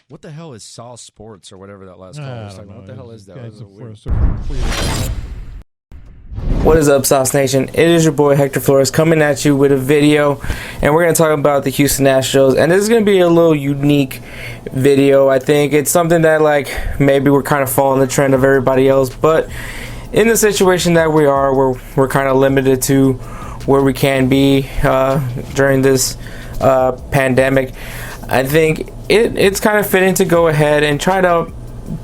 What the hell is Saw Sports or whatever that last call was talking about? What the hell is that? What is up, Sauce Nation? It is your boy Hector Flores coming at you with a video, and we're going to talk about the Houston Astros. And this is going to be a little unique video. I think it's something that, like, maybe we're kind of following the trend of everybody else, but in the situation that we are, we're kind of limited to where we can be during this pandemic. I think it's kind of fitting to go ahead and try to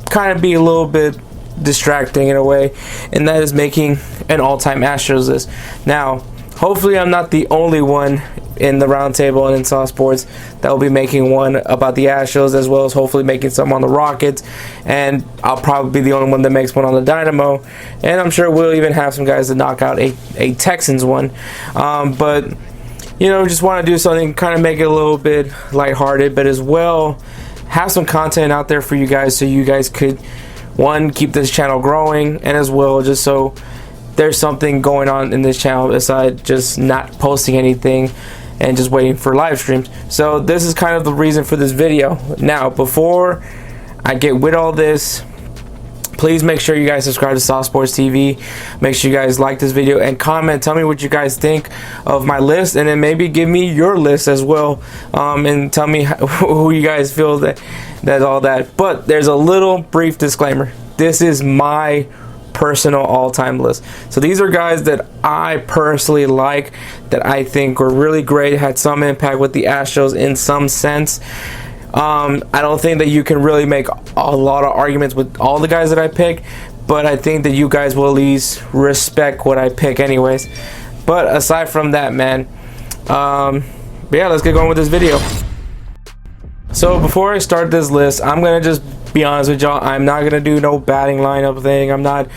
kind of be a little bit distracting in a way, and that is making an all-time Astros list. Now, hopefully I'm not the only one in the Roundtable and in Saw Sports that will be making one about the Astros, as well as hopefully making some on the Rockets, and I'll probably be the only one that makes one on the Dynamo, and I'm sure we'll even have some guys that knock out a Texans one, but you know, just want to do something, kind of make it a little bit lighthearted, but as well have some content out there for you guys, so you guys could, one, keep this channel growing, and as well just so there's something going on in this channel besides just not posting anything and just waiting for live streams. So this is kind of the reason for this video. Now, before I get with all this, please make sure you guys subscribe to Saw Sports TV. Make sure you guys like this video and comment. Tell me what you guys think of my list, and then maybe give me your list as well, and tell me who you guys feel that's all that. But there's a little brief disclaimer. This is my personal all-time list. So these are guys that I personally like, that I think were really great, had some impact with the Astros in some sense. I don't think that you can really make a lot of arguments with all the guys that I pick, but I think that you guys will at least respect what I pick anyways. But aside from that, man, yeah, let's get going with this video. So before I start this list, I'm gonna just be honest with y'all. I'm not gonna do no batting lineup thing. I'm not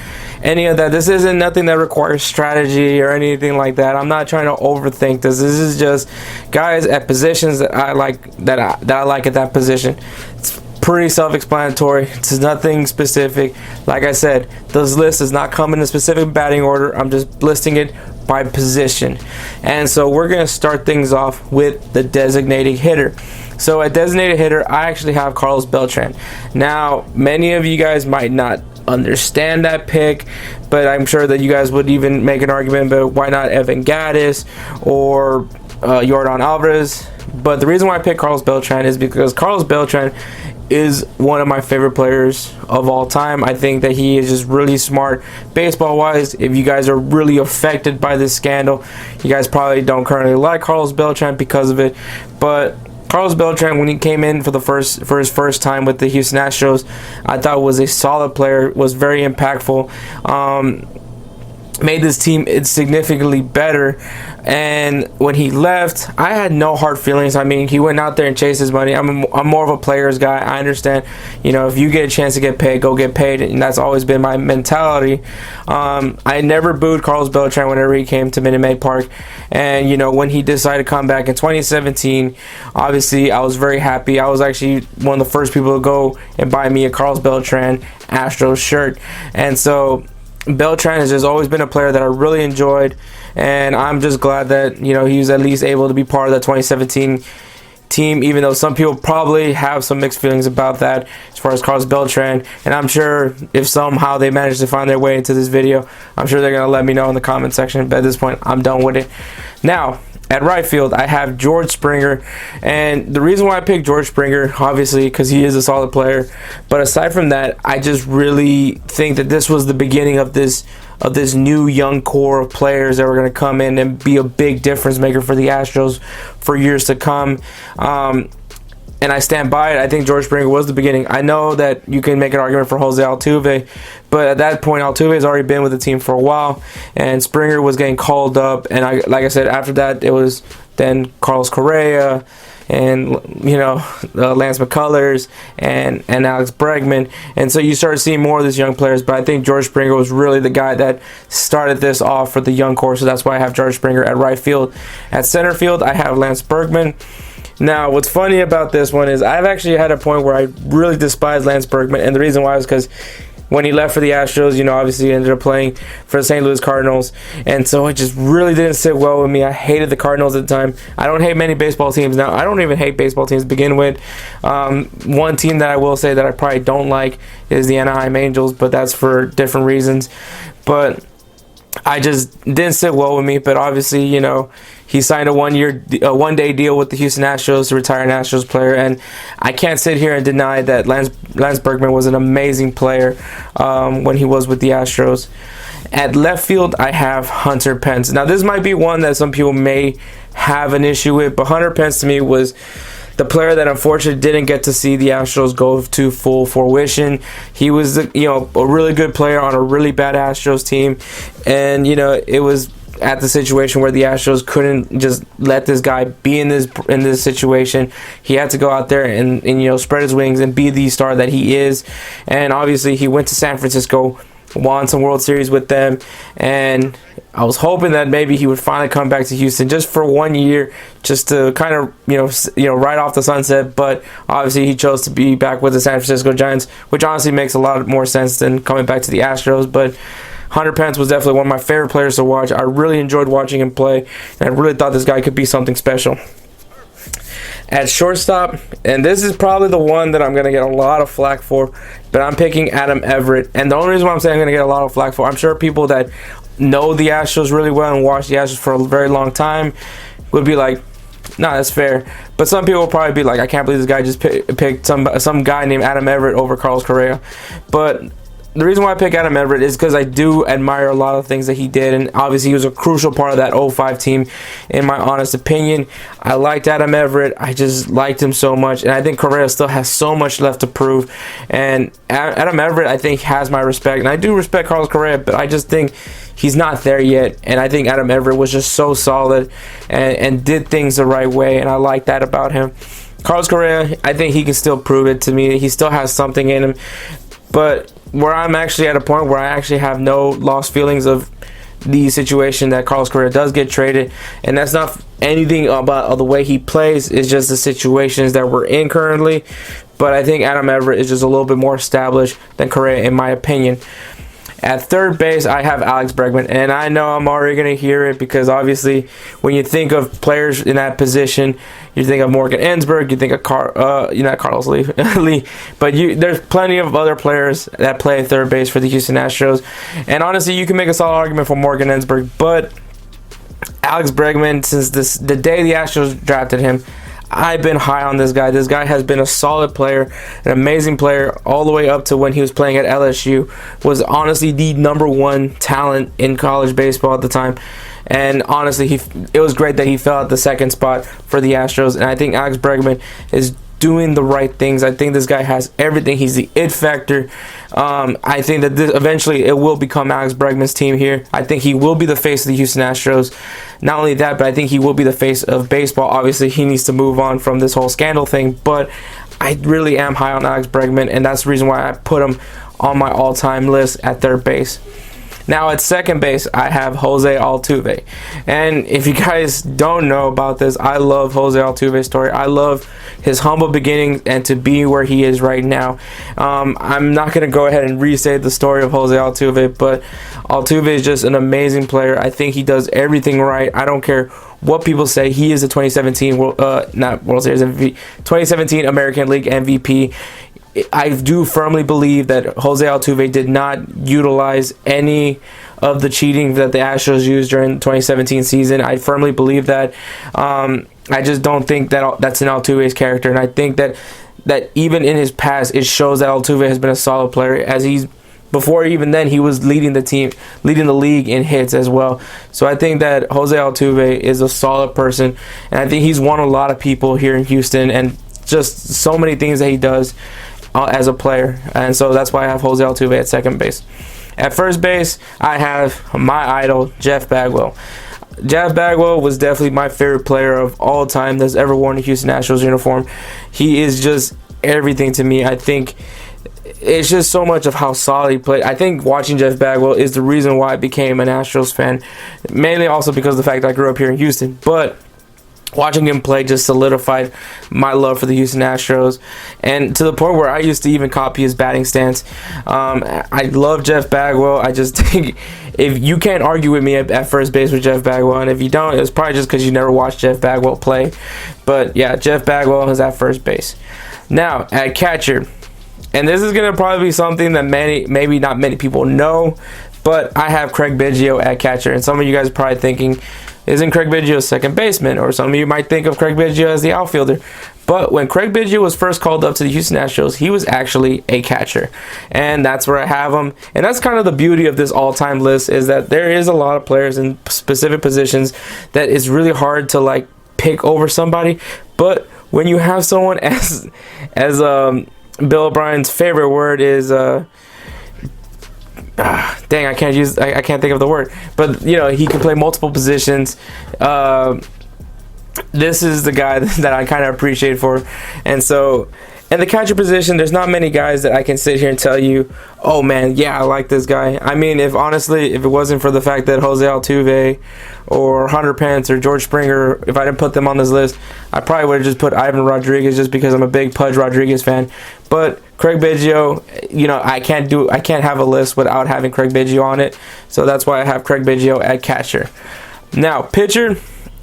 any of that. This isn't nothing that requires strategy or anything like that. I'm not trying to overthink this. This is just guys at positions that I like, that I like at that position. It's pretty self-explanatory. It's nothing specific. Like I said, this list does not come in a specific batting order. I'm just listing it by position. And so we're gonna start things off with the designated hitter. So at designated hitter, I actually have Carlos Beltran. Now, many of you guys might not understand that pick, but I'm sure that you guys would even make an argument, but why not Evan Gattis or Yordan Alvarez? But the reason why I picked Carlos Beltran is because Carlos Beltran is one of my favorite players of all time. I think that he is just really smart baseball-wise. If you guys are really affected by this scandal, you guys probably don't currently like Carlos Beltran because of it, but Carlos Beltran, when he came in for his first time with the Houston Astros, I thought was a solid player, was very impactful, made this team significantly better. And when he left, I had no hard feelings. I mean, he went out there and chased his money. I'm more of a player's guy. I understand, you know, if you get a chance to get paid, go get paid, and that's always been my mentality. I never booed Carlos Beltran whenever he came to Minute Maid Park, and you know, when he decided to come back in 2017, obviously I was very happy. I was actually one of the first people to go and buy me a Carlos Beltran Astros shirt, and so Beltran has just always been a player that I really enjoyed, and I'm just glad that, you know, he was at least able to be part of the 2017 team, even though some people probably have some mixed feelings about that as far as Carlos Beltran. And I'm sure if somehow they manage to find their way into this video, I'm sure they're going to let me know in the comment section. But at this point, I'm done with it. Now, at right field, I have George Springer, and the reason why I picked George Springer, obviously, because he is a solid player, but aside from that, I just really think that this was the beginning of this new young core of players that were going to come in and be a big difference maker for the Astros for years to come. And I stand by it. I think George Springer was the beginning. I know that you can make an argument for Jose Altuve, but at that point, Altuve has already been with the team for a while, and Springer was getting called up. And like I said, after that, it was then Carlos Correa and, you know, Lance McCullers and Alex Bregman. And so you started seeing more of these young players, but I think George Springer was really the guy that started this off for the young core, so that's why I have George Springer at right field. At center field, I have Lance Berkman. Now, what's funny about this one is I've actually had a point where I really despise Lance Berkman, and the reason why is because when he left for the Astros, obviously he ended up playing for the St. Louis Cardinals. And so it just really didn't sit well with me. I hated the Cardinals at the time. I don't hate many baseball teams now. I don't even hate baseball teams to begin with. One team that I will say that I probably don't like is the Anaheim Angels, but that's for different reasons. But I just didn't sit well with me. But obviously, he signed a one-day deal with the Houston Astros to retire an Astros player, and I can't sit here and deny that Lance Berkman was an amazing player when he was with the Astros. At left field, I have Hunter Pence. Now, this might be one that some people may have an issue with, but Hunter Pence to me was the player that unfortunately didn't get to see the Astros go to full fruition. He was, a really good player on a really bad Astros team, and it was at the situation where the Astros couldn't just let this guy be in this situation. He had to go out there and spread his wings and be the star that he is. And obviously he went to San Francisco, won some World Series with them, and I was hoping that maybe he would finally come back to Houston just for 1 year, just to kind of ride off the sunset. But obviously he chose to be back with the San Francisco Giants, which honestly makes a lot more sense than coming back to the Astros. But Hunter Pence was definitely one of my favorite players to watch. I really enjoyed watching him play, and I really thought this guy could be something special. At shortstop, and this is probably the one that I'm going to get a lot of flack for, but I'm picking Adam Everett. And the only reason why I'm saying I'm going to get a lot of flack for, I'm sure people that know the Astros really well and watch the Astros for a very long time would be like, nah, that's fair. But some people will probably be like, I can't believe this guy just picked some guy named Adam Everett over Carlos Correa. But the reason why I pick Adam Everett is because I do admire a lot of things that he did, and obviously he was a crucial part of that 05 team, in my honest opinion. I liked Adam Everett. I just liked him so much, and I think Correa still has so much left to prove. And Adam Everett, I think, has my respect, and I do respect Carlos Correa, but I just think he's not there yet. And I think Adam Everett was just so solid and did things the right way, and I like that about him. Carlos Correa, I think he can still prove it to me. He still has something in him, but where I'm actually at a point where I actually have no lost feelings of the situation that Carlos Correa does get traded, and that's not anything about the way he plays, it's just the situations that we're in currently. But I think Adam Everett is just a little bit more established than Correa, in my opinion. At third base, I have Alex Bregman, and I know I'm already going to hear it because obviously when you think of players in that position, you think of Morgan Ensberg, you think of not Carlos Lee, but there's plenty of other players that play third base for the Houston Astros, and honestly, you can make a solid argument for Morgan Ensberg, but Alex Bregman, since the day the Astros drafted him, I've been high on this guy. This guy has been a solid player, an amazing player, all the way up to when he was playing at LSU. Was honestly the number one talent in college baseball at the time. And honestly, it was great that he fell at the second spot for the Astros. And I think Alex Bregman is doing the right things. I think this guy has everything. He's the it factor. I think that eventually it will become Alex Bregman's team here. I think he will be the face of the Houston Astros. Not only that, but I think he will be the face of baseball. Obviously, he needs to move on from this whole scandal thing, but I really am high on Alex Bregman, and that's the reason why I put him on my all-time list at third base. Now at second base, I have Jose Altuve. And if you guys don't know about this, I love Jose Altuve's story. I love his humble beginnings and to be where he is right now. I'm not going to go ahead and re-say the story of Jose Altuve, but Altuve is just an amazing player. I think he does everything right. I don't care what people say. He is a 2017 2017 American League MVP. I do firmly believe that Jose Altuve did not utilize any of the cheating that the Astros used during the 2017 season. I firmly believe that. I just don't think that that's in Altuve's character, and I think that even in his past, it shows that Altuve has been a solid player. As before even then, he was leading the league in hits as well. So I think that Jose Altuve is a solid person, and I think he's won a lot of people here in Houston, and just so many things that he does as a player, and so that's why I have Jose Altuve at second base. At first base, I have my idol, Jeff Bagwell. Jeff Bagwell was definitely my favorite player of all time that's ever worn a Houston Astros uniform. He is just everything to me. I think it's just so much of how solid he played. I think watching Jeff Bagwell is the reason why I became an Astros fan, mainly also because of the fact that I grew up here in Houston, but watching him play just solidified my love for the Houston Astros, and to the point where I used to even copy his batting stance. I love Jeff Bagwell. I just think if you can't argue with me at first base with Jeff Bagwell, and if you don't, it's probably just because you never watched Jeff Bagwell play. But yeah, Jeff Bagwell is at first base. Now at catcher, and this is gonna probably be something that maybe not many people know, but I have Craig Biggio at catcher, and some of you guys are probably thinking, isn't Craig Biggio a second baseman? Or some of you might think of Craig Biggio as the outfielder. But when Craig Biggio was first called up to the Houston Astros, he was actually a catcher. And that's where I have him. And that's kind of the beauty of this all-time list, is that there is a lot of players in specific positions that it's really hard to like pick over somebody. But when you have someone as Bill O'Brien's favorite word is dang, I can't think of the word, but you know, he can play multiple positions. This is the guy that I kind of appreciate for. And so in the catcher position, there's not many guys that I can sit here and tell you, oh man, yeah, I like this guy. I mean, if it wasn't for the fact that Jose Altuve or Hunter Pence or George Springer, if I didn't put them on this list, I probably would have just put Ivan Rodriguez, just because I'm a big Pudge Rodriguez fan. But Craig Biggio, you know, I can't have a list without having Craig Biggio on it. So that's why I have Craig Biggio at catcher. Now, pitcher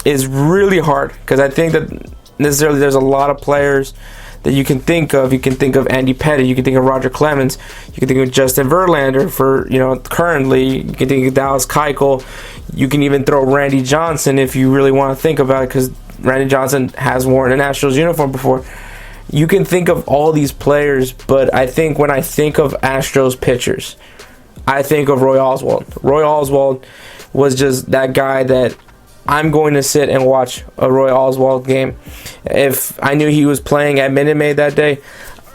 is really hard, because I think that necessarily there's a lot of players that you can think of. You can think of Andy Pettitte, you can think of Roger Clemens, you can think of Justin Verlander for, you know, currently, you can think of Dallas Keuchel, you can even throw Randy Johnson if you really want to think about it, because Randy Johnson has worn an Astros uniform before. You can think of all these players, but I think when I think of Astros pitchers, I think of Roy Oswalt. Roy Oswalt was just that guy that I'm going to sit and watch a Roy Oswalt game. If I knew he was playing at Minute Maid that day,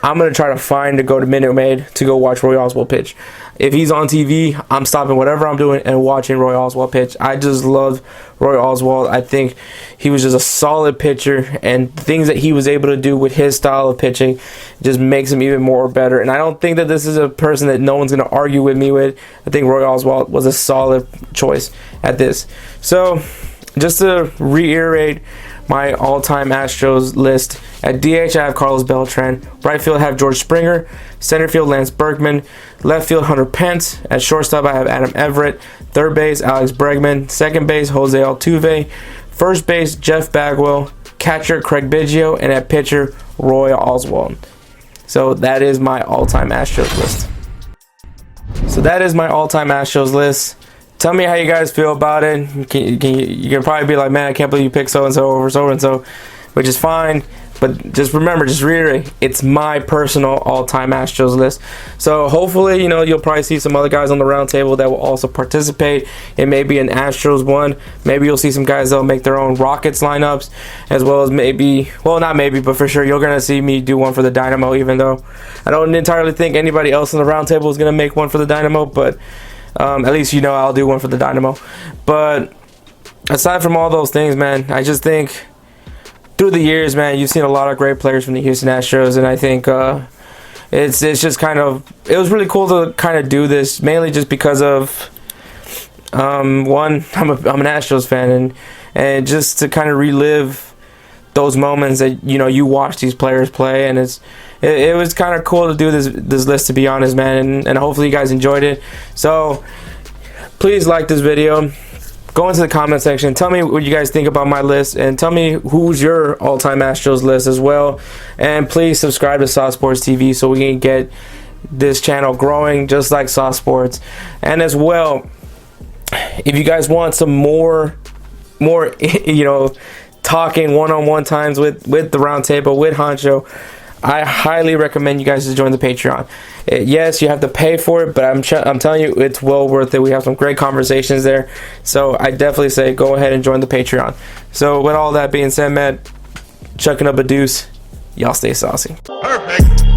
I'm going to try to go to Minute Maid to go watch Roy Oswalt pitch. If he's on TV, I'm stopping whatever I'm doing and watching Roy Oswalt pitch. I just love Roy Oswalt. I think he was just a solid pitcher, and things that he was able to do with his style of pitching just makes him even more better. And I don't think that this is a person that no one's going to argue with me with. I think Roy Oswalt was a solid choice at this. So, just to reiterate my all-time Astros list, at DH I have Carlos Beltran, right field I have George Springer, center field Lance Berkman, left field Hunter Pence, at shortstop I have Adam Everett, third base Alex Bregman, second base Jose Altuve, first base Jeff Bagwell, catcher Craig Biggio, and at pitcher Roy Oswalt. So that is my all-time Astros list. Tell me how you guys feel about it. You can probably be like, man, I can't believe you picked so-and-so over so-and-so, which is fine. But just remember, just reiterate, it's my personal all-time Astros list. So hopefully, you know, you'll probably see some other guys on the roundtable that will also participate. It may be an Astros one. Maybe you'll see some guys that will make their own Rockets lineups, as well as not maybe, but for sure, you're going to see me do one for the Dynamo, even though I don't entirely think anybody else on the roundtable is going to make one for the Dynamo, but at least you know I'll do one for the Dynamo. But aside from all those things, man, I just think through the years, man, you've seen a lot of great players from the Houston Astros, and I think it's just kind of, it was really cool to kind of do this, mainly just because of one, I'm an Astros fan, and just to kind of relive those moments that, you know, you watch these players play, and it was kind of cool to do this list, to be honest, man, and hopefully you guys enjoyed it. So please like this video, go into the comment section, tell me what you guys think about my list, and tell me who's your all-time Astros list as well. And please subscribe to Sauce Sports TV so we can get this channel growing just like Sauce Sports. And as well, if you guys want some more you know, talking one-on-one times with the roundtable with Honcho, I highly recommend you guys to join the Patreon. Yes, you have to pay for it, but I'm telling you, it's well worth it. We have some great conversations there, so I definitely say go ahead and join the Patreon. So with all that being said, man, chucking up a deuce. Y'all stay saucy. Perfect.